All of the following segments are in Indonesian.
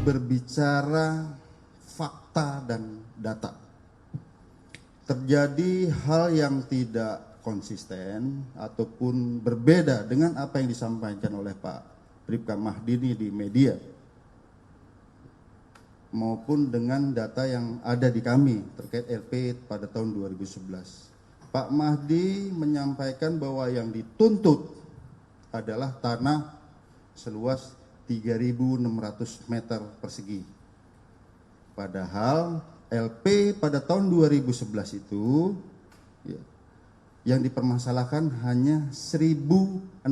berbicara fakta dan data. Terjadi hal yang tidak konsisten ataupun berbeda dengan apa yang disampaikan oleh Pak Bribka Mahdini di media maupun dengan data yang ada di kami terkait LP pada tahun 2011. Pak Mahdi menyampaikan bahwa yang dituntut adalah tanah seluas 3.600 meter persegi. Padahal LP pada tahun 2011 itu ya, yang dipermasalahkan hanya 1.600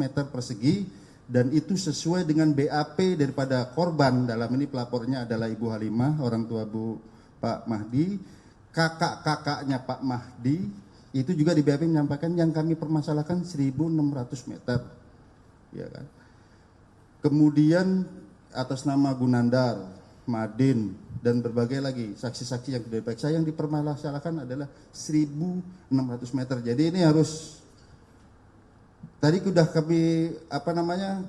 meter persegi, dan itu sesuai dengan BAP daripada korban. Dalam ini pelapornya adalah Ibu Halimah, orang tua Pak Mahdi. Kakak-kakaknya Pak Mahdi itu juga di BAP menyampaikan yang kami permasalahkan 1.600 meter, ya kan. Kemudian atas nama Gunandar, Madin, dan berbagai lagi saksi-saksi yang diperiksa yang dipermasalahkan adalah 1.600 meter. Jadi ini harus, tadi sudah kami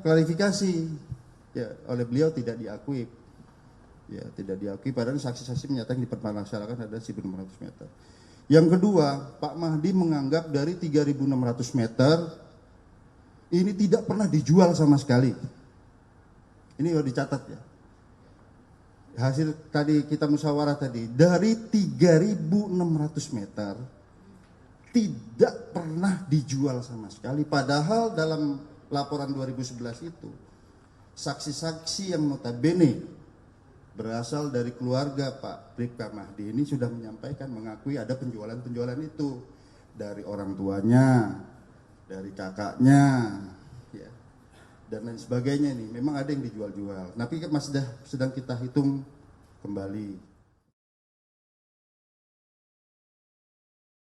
klarifikasi ya, oleh beliau tidak diakui. Ya, tidak diakui, padahal saksi-saksi menyatakan dipermasalahkan ada 1.600 meter. Yang kedua, Pak Mahdi menganggap dari 3.600 meter ini tidak pernah dijual sama sekali. Ini harus dicatat ya. Hasil tadi kita musyawarah tadi, dari 3.600 meter tidak pernah dijual sama sekali. Padahal dalam laporan 2011 itu, saksi-saksi yang notabene berasal dari keluarga Pak Bribka Mahdi ini sudah menyampaikan, mengakui ada penjualan-penjualan itu dari orang tuanya, dari kakaknya, ya, dan lain sebagainya. Nih memang ada yang dijual-jual, tapi masih sedang kita hitung kembali.